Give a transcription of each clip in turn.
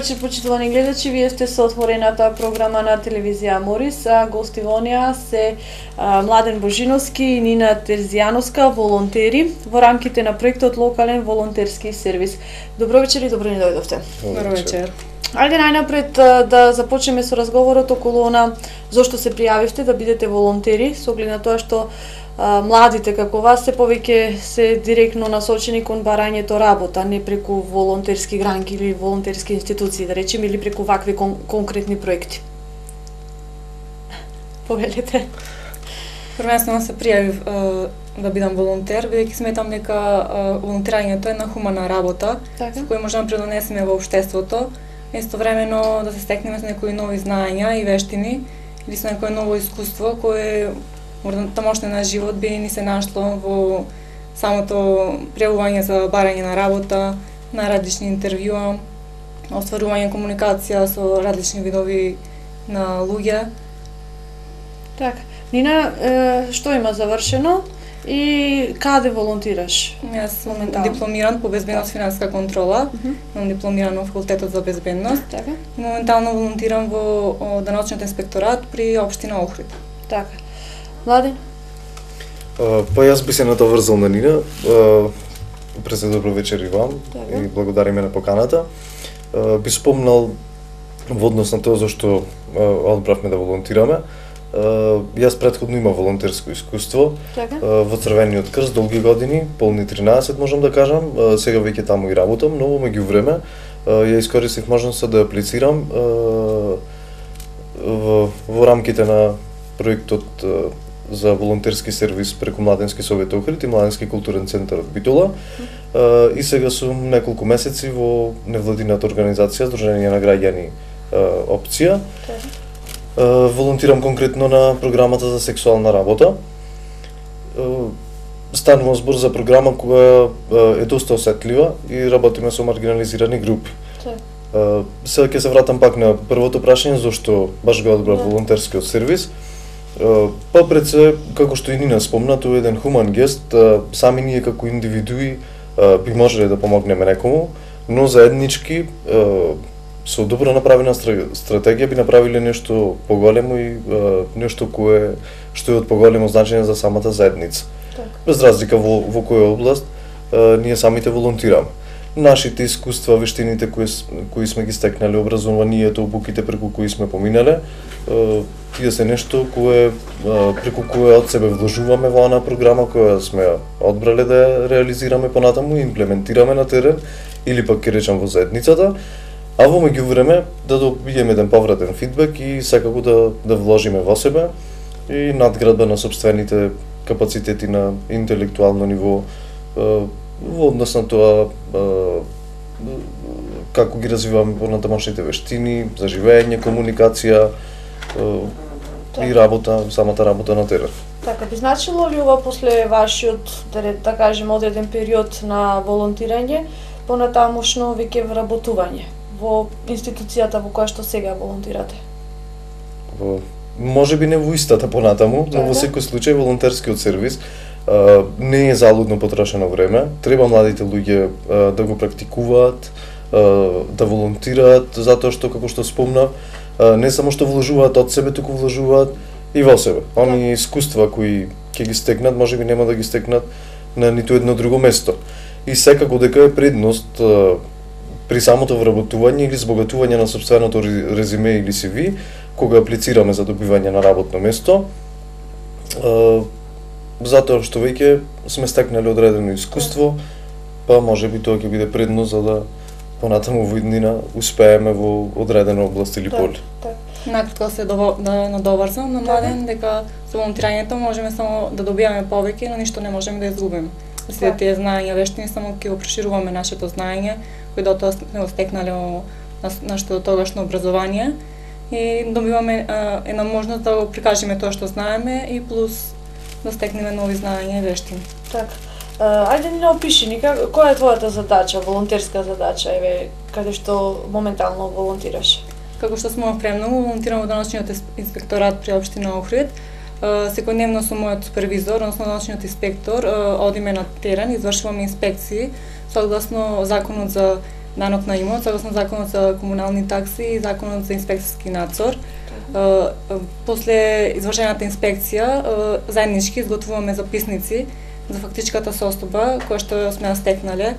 вечер, почитувани гледачи. Вие сте со отворената програма на телевизија Морис, а гости во неа се Младен Божиновски и Нина Терзијановска, волонтери во рамките на проектот Локален волонтерски сервис. Добро вечер и добро ни дојдовте. Добро вечер. Ајде најнапред да започнеме со разговорот околу она зошто се пријавивте да бидете волонтери, со оглед на тоа што младите како вас се повеќе се директно насочени кон барањето работа, не преку волонтерски гранки или волонтерски институции, да речеме, или преку вакви конкретни проекти. Повелете. Првенствено се пријавив да бидам волонтер, бидејќи сметам дека волонтирањето е една хумана работа, Така. која можеме да придонесеме во општеството, истовремено да се стекнеме со некои нови знаења и вештини или со некое ново искуство кое можда тамошне на живот би ни се нашло во самото пријавување за барање на работа, на различни интервјуа, остварување комуникација со различни видови на луѓе. Така. Нина, што има завршено и каде волонтираш? Јас сум Моментално. дипломиран по безбедност финансиска контрола, имам дипломиран во факултетот за безбедност. Така. И моментално волонтирам во даночниот инспекторат при општина Охрид. Така. Младен? Па јас би се натоврзал на Нина. През добро вечер и вам Така. и благодариме на поканата. Би спомнал во однос на тоа зашто одбравме да волонтираме. Јас претходно имав волонтерско искуство Така. во Црвениот крст долги години, полни 13 можам да кажам. Сега веќе таму и работам, но во меѓувреме ја искористив можноста да аплицирам во рамките на проектот за волонтерски сервис преку Младенски совет Охрид и Младенски културен центар од Битола. И сега сум неколку месеци во невладината организација Сдружение на граѓани Опција. Волонтирам конкретно на програмата за сексуална работа. Станува збор за програма која е доста осетлива и работиме со маргинализирани групи. Сега ќе се вратам пак на првото прашање зошто баш го одбрав волонтерскиот сервис. Па пред се, како што и Нина спомна, тоа е еден хуман гест, сами ние како индивидуи би можеле да помогнеме некому, но заеднички со добро направена стратегија би направиле нешто поголемо и нешто што е од поголемо значење за самата заедница. Без разлика во која област ние самите волонтираме. Нашите искуства, вештините кои сме ги стекнале, образованието, обуките преку кои сме поминале, тие се нешто преку кое од себе вложуваме во онаа програма која сме одбрале да ја реализираме понатаму и имплементираме на терен или пак ќе речам во заедницата, а во меѓувреме да добиеме еден повратен фидбек и секако да вложиме во себе и надградба на сопствените капацитети на интелектуално ниво во однос на тоа како ги развиваме понатамошните вештини за живење, комуникација и работа, самата работа на терен. Така, би значило ли ова после вашиот, да кажем, одреден период на волонтирање, понатамошно веќе вработување во институцијата во која што сега волонтирате? Можеби не во истата понатаму, но во секој случај волонтерскиот сервис не е залудно потрошено време. Треба младите луѓе да го практикуваат, да волонтираат, затоа што, како што спомна, не само што вложуваат од себе, туку вложуваат и во себе. Они искуства кои ќе ги стекнат, можеби нема да ги стекнат на ниту едно друго место. И секако дека е предност при самото вработување или збогатување на сопственото резиме или CV, кога аплицираме за добивање на работно место, затоа што веќе сме стекнале одредено искуство, па можеби тоа ќе биде предност за да понатаму во иднина успееме во одредена област или поле. Накратко се да надоврзам на Младен дека со волонтирањето можеме само да добиваме повеќе, но ништо не можеме да изгубиме. Сите тие знаења, вештини само ќе го прошируваме нашето знаење, кои до тоа сме го стекнале во нашето тогашно образование и добиваме една можност да го прикажеме тоа што знаеме и плюс да стекнеме нови знаења и вештини. Така. Ајде ни опиши ни која е твојата задача, волонтерска задача, каде што моментално волонтираш? Како што смо премногу, волонтирам во даночниот инспекторат при општина Охрид. Секојдневно со мојот супервизор, односно даночниот инспектор, одиме на терен, извршуваме инспекции согласно законот за данок на имот, согласно законот за комунални такси и законот за инспекцијски надзор. После извршената инспекција, заеднички изготвуваме записници за фактичката состојба која што сме стекнале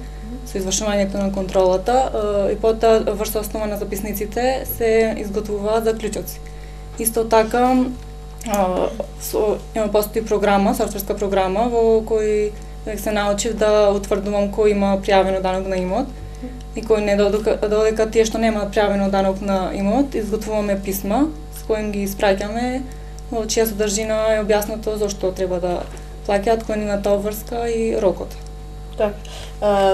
со извршувањето на контролата и потоа врз основа на записниците се изготвуваат заклучоци. Исто така постои програма, софтверска програма во кој се научив да утврдувам кој има пријавено данок на имот и кој не, додека тие што немаат пријавено данок на имот, изготвуваме писма с кои ги испраќаме, во чија содржина е објаснато зошто треба да плаќаат, кој нивната обврска и рокот. Так.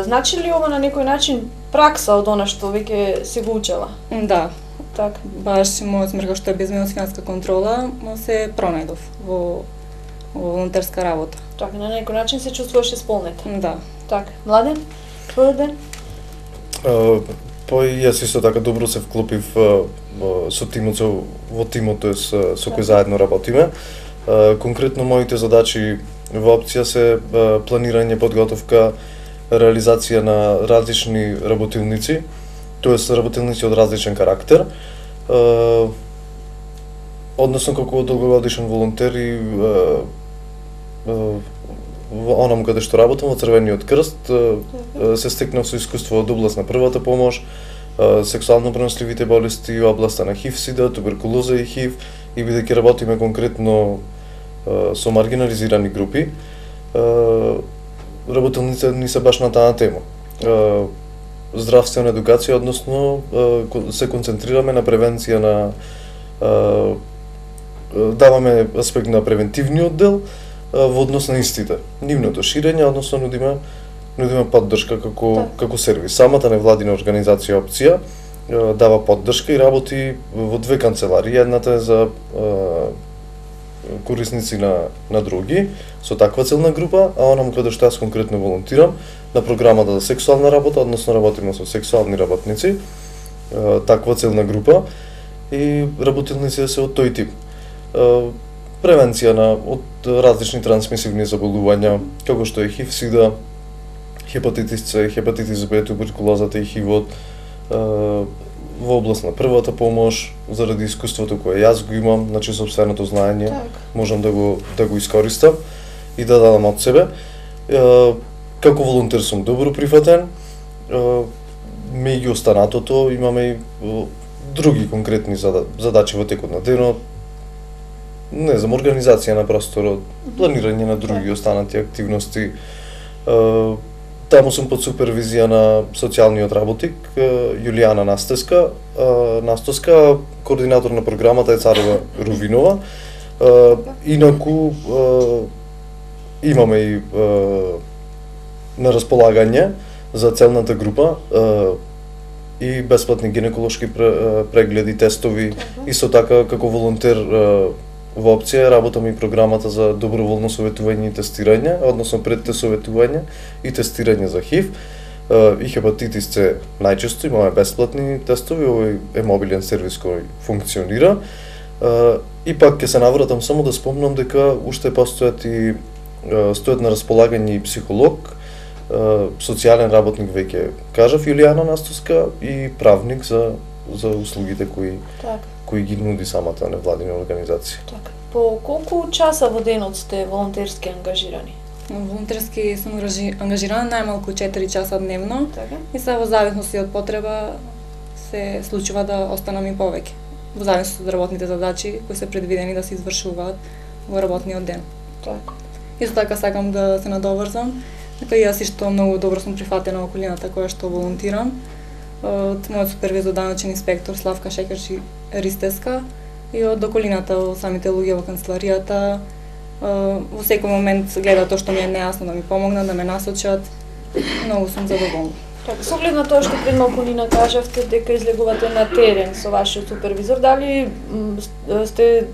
Значи ли ова на некој начин пракса од она што веќе се го учела? Да. Так. Баш мојот смрга што е безбедност финансиска контрола, се пронајдов во волонтерска работа. Так, на некој начин се чувствуваш исполнета. Да. Так, Младен, твој ден? Па и јас исто така добро се вклопив со тимот, во тимот, со кој заедно работиме. Конкретно моите задачи во опција се планирање, подготовка, реализација на различни работилници, тоест работилници од различен карактер. Односно како долгогодишен волонтер и во онам каде што работам, во Црвениот крст, се стекнав со искуство од област на првата помош, сексуално преносливите болести, областа на ХИВ, СИДА, туберкулоза и ХИВ, и бидејќи работиме конкретно со маргинализирани групи, работилниците ни се баш на таа тема. Здравствена едукација, односно се концентрираме на превенција на даваме аспект на превентивниот дел во однос на истите. Нивното ширење, односно нудиме поддршка како сервис. Самата невладина организација Опција дава поддршка и работи во две канцеларии. Едната е за корисници на други со таква целна група, а онам каде што јас конкретно волонтирам на програмата за сексуална работа, односно работиме со сексуални работници, таква целна група и работилниците се од тој тип. Превенција од различни трансмисивни заболувања, како што е ХИВ, СИДА, хепатитис С, хепатитис Б, туберкулозата и ХИВ-от, во област на првата помош, заради искуството кое јас го имам, значи сопственото знаење, можам да го искористам и да дадам од себе. Како волонтер сум добро прифатен, меѓу останатото имаме и други конкретни задачи во текот на денот, не знам, организација на просторот, планирање на други останати активности. Таму сум под супервизија на социјалниот работник Јулијана Настоска, координатор на програмата е Царова Рувинова. Инаку имаме и на располагање за целната група и бесплатни гинеколошки прегледи, тестови. Исто така како волонтер во Опција работам и програмата за доброволно советување и тестирање, односно предте советување и тестирање за ХИВ и хепатитис С. Најчесто имаме бесплатни тестови, овој е мобилен сервис кој функционира. И пак ќе се навратам само да спомнам дека уште стојат на располагање и психолог, социјален работник веќе кажав Јулијана Настоска и правник за услугите кои ги нуди самата невладина организација. Так. По колку часа во денот сте волонтерски ангажирани? Волонтерски сум ангажирана најмалку 4 часа дневно и се во зависност од потреба се случува да останам и повеќе. Во зависност од работните задачи кои се предвидени да се извршуваат во работниот ден. Так. Исто така сакам да се надоврзам дека јас исто многу добро сум прифатена во околината која што волонтирам. Од мојот супервизор даночен инспектор Славка Шекерчи Ристеска и од околината од самите луѓе во канцеларијата. Во секој момент гледа тоа што ми е нејасно да ми помогнат, да ме насочат. Многу сум задоволна. Така, со оглед на тоа што пред малку Нина кажавте дека излегувате на терен со вашиот супервизор, дали сте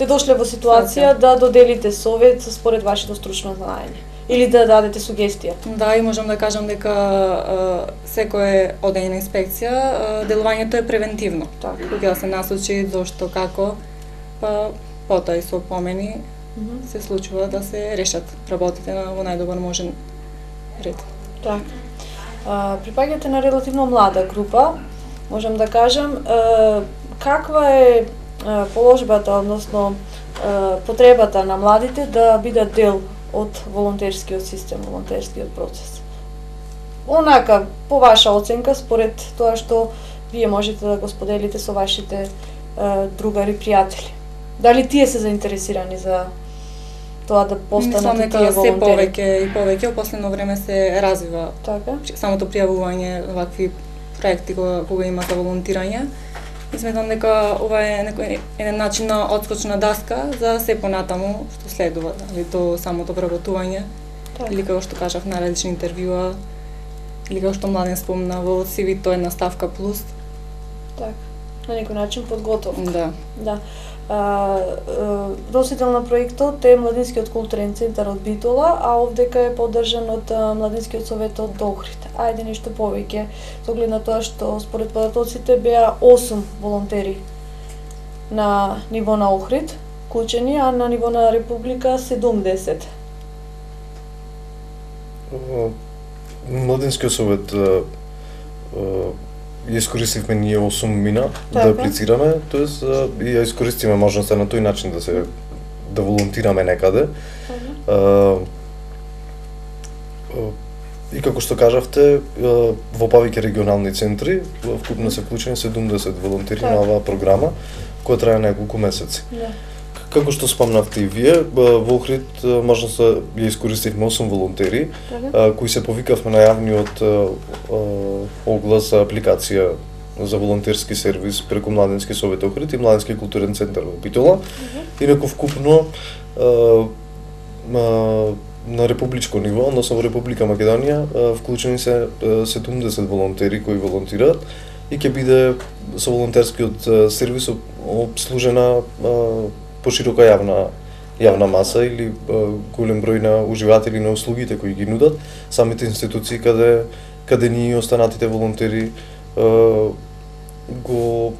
дошле во ситуација да доделите совет според вашето стручно знаење? Или да дадете сугестија? Да, и можам да кажам дека секој одење на инспекција, делувањето е превентивно. Така. Кога да се насочи зошто, како, па потоа и со помени се случува да се решат работите во најдобар можен ред. Так. Припаѓате на релативно млада група, можам да кажем. Каква е положбата, односно потребата на младите да бидат дел од волонтерскиот систем, волонтерскиот процес? Онака, по ваша оценка, според тоа што вие можете да го споделите со вашите другари, пријатели. Дали тие се заинтересирани за тоа да постанат и тие волонтери? Мислам дека се повеќе и повеќе, во последно време се развива така? Самото пријавување на вакви проекти кога има за волонтирање. И сметам дека ова е еден начин на одскочна даска за се понатаму што следува, дали до самото вработување, или како што кажав на различни интервјуа, или како што Младен спомна во CV-то една ставка плюс. Так, на некој начин подготовка. Да. Носител на проектот е Младинскиот културен центар од Битола, а овдека е поддржан од Младинскиот совет од Охрид. Ајде нешто повеќе, со оглед на тоа што според податоците беа 8 волонтери на ниво на Охрид, вклучени, а на ниво на Република 70. Младинскиот совет ја искористивме ние 8 мина да аплицираме, тоест и ја искористиме можноста на тој начин да волонтираме некаде. И како што кажавте, во повеќе регионални центри, вкупно се вклучени 70 волонтери на оваа програма, која трае неколку месеци. Како што спомнавте и вие, во Охрид можноста ја искористивме 8 волонтери, кои се повикавме на јавниот оглас за апликација за волонтерски сервис преку Младински совет Охрид и Младински културен центар во Битола. Инаку вкупно на републичко ниво, односно во Република Македонија, вклучени се 70 волонтери кои волонтираат и ќе биде со волонтерскиот сервис обслужена поширока јавна маса или голем број на уживатели на услугите кои ги нудат самите институции каде ние останатите волонтери го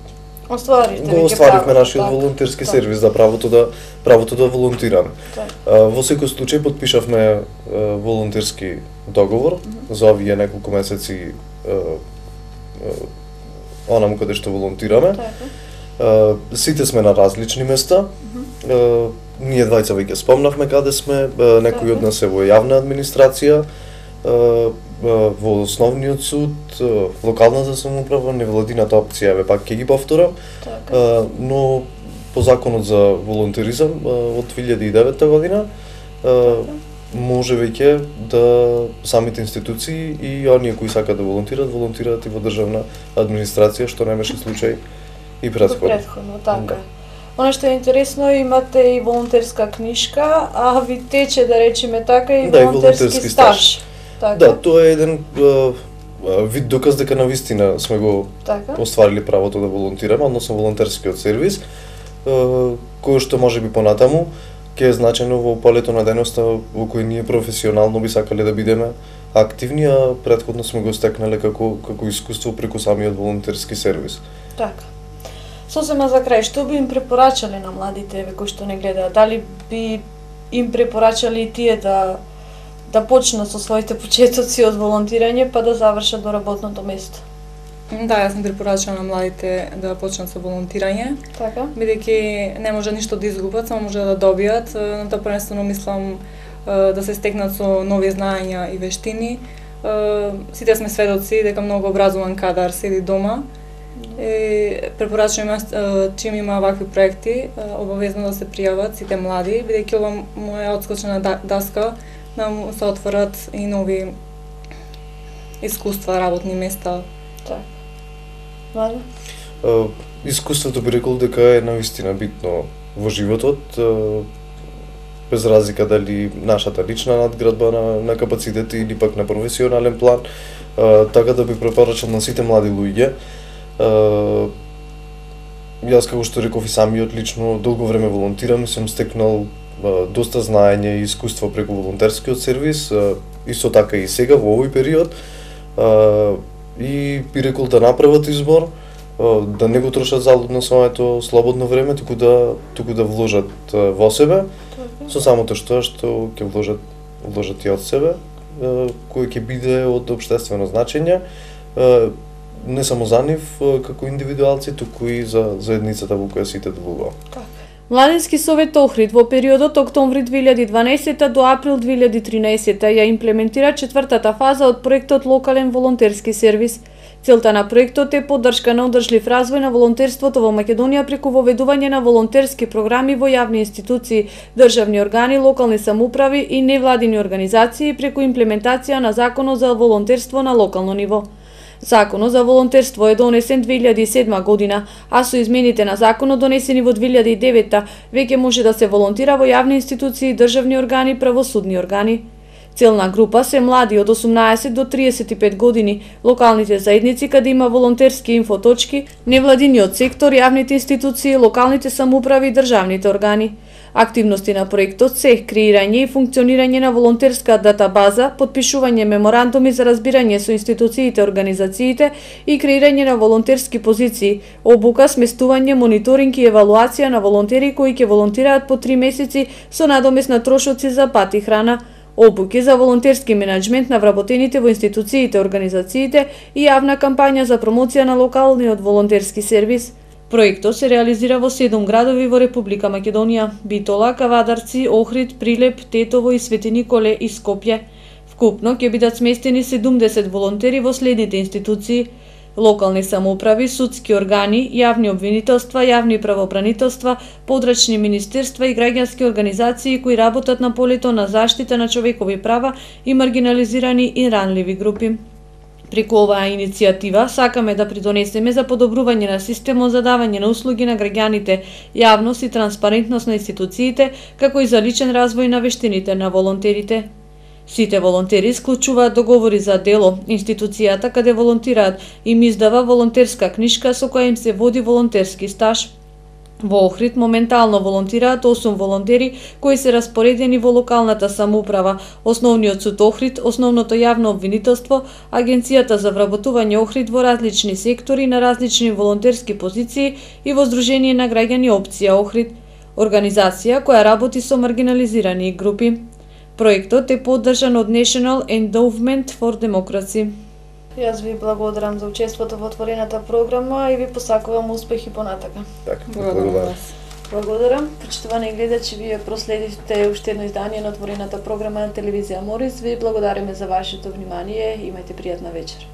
остваривме нашиот волонтерски сервис, да правото да волонтираме. Во секој случај потпишавме волонтерски договор за овие неколку месеци онаму каде што волонтираме. Сите сме на различни места. Ние двајца веќе спомнавме каде сме, некои од нас е во јавна администрација, во основниот суд, локалната самоуправа, невладината опција, еве пак ќе ги повторам, но по законот за волонтеризам од 2009 година може веќе да самите институции и оние кои сакаат да волонтираат и во државна администрација, што не беше случај и предходно. Така. Она што е интересно, имате и волонтерска книжка, а ви тече, да речеме така, и волонтерски стаж. Така? Да, тоа е еден вид доказ дека навистина сме го остварили правото да волонтираме, односно волонтерскиот сервис, кој што можеби понатаму ќе е значено во полето на дејноста во кој ние професионално би сакале да бидеме активни, а претходно сме го стекнале како искуство преку самиот волонтерски сервис. Така. Сосема за крај, што би им препорачале на младите кои што не гледаат? Дали би им препорачале и тие да почнат со своите почетоци од волонтирање па да завршат до работното место? Да, јас сум препорачала на младите да почнат со волонтирање. Така? Бидејќи не може ништо да изгубат, само може да добијат. На тоа првенствено мислам да се стекнат со нови знаења и вештини. Сите сме сведоци дека многу образован кадар седи дома. Препорачувам чим има вакви проекти, обавезно да се пријават сите млади, бидејќи ова му е одскочна даска да му се отворат и нови искуства, работни места. Така. Младе? Искуството би рекол дека е навистина битно во животот, без разлика дали нашата лична надградба на капацитет или пак на професионален план, така да би препорачал на сите млади луѓе. Јас како што реков и самиот лично долго време волонтирам и сум стекнал доста знаење и искуство преку волонтерскиот сервис, исто така и сега во овој период. И би рекол да направат избор, да не го трошат залудно своето слободно време, туку да вложат во себе, со самото што ќе вложат и од себе, кој ќе биде од општествено значење, не само за нив како индивидуалци, туку и за заедницата во која сите делуваат. Младински совет Охрид во периодот октомври 2012 до април 2013 ја имплементира четвртата фаза од проектот Локален волонтерски сервис. Целта на проектот е поддршка на одржлив развој на волонтерството во Македонија преку воведување на волонтерски програми во јавни институции, државни органи, локални самоуправи и невладини организации преку имплементација на Законот за волонтерство на локално ниво. Законот за волонтерство е донесен 2007 година, а со измените на законот донесени во 2009 веќе може да се волонтира во јавни институции, државни органи, правосудни органи. Целна група се млади од 18 до 35 години, локалните заедници каде има волонтерски инфоточки, невладиниот сектор, јавните институции, локалните самоуправи и државните органи. Активности на проектот се креирање и функционирање на волонтерска датабаза, подпишување меморандуми за разбирање со институциите, организациите и креирање на волонтерски позиции, обука, сместување, мониторинг и евалуација на волонтери кои ќе волонтираат по 3 месеци со надомест на трошоци за пат и храна, обуки за волонтерски менеджмент на вработените во институциите, организациите и јавна кампања за промоција на локалниот волонтерски сервис. Проектот се реализира во 7 градови во Република Македонија: Битола, Кавадарци, Охрид, Прилеп, Тетово и Свети Николе и Скопје. Вкупно ќе бидат сместени 70 волонтери во следните институции: локални самоуправи, судски органи, јавни обвинителства, јавни правобранителства, подрачни министерства и граѓански организации кои работат на полето на заштита на човекови права и маргинализирани и ранливи групи. Преку оваа иницијатива сакаме да придонесеме за подобрување на системот за давање на услуги на граѓаните, јавност и транспарентност на институциите, како и за личен развој на вештините на волонтерите. Сите волонтери склучуваат договори за дело. Институцијата каде волонтираат им издава волонтерска книшка со која им се води волонтерски стаж. Во Охрид моментално волонтираат 8 волонтери кои се распоредени во локалната самоуправа, Основниот суд Охрид, Основното јавно обвинителство, Агенцијата за вработување Охрид во различни сектори на различни волонтерски позиции и во Сдружение на граѓани Опција Охрид, организација која работи со маргинализирани групи. Проектот е поддржан од National Endowment for Democracy. Јас ви благодарам за учеството во отворената програма и ви посакувам успех и понатака. Така, Благодарам. Благодарам. Почитувани гледачи, вие проследивте уште едно издание на отворената програма на телевизија Морис. Ви благодариме за вашето внимание. Имајте пријатна вечер.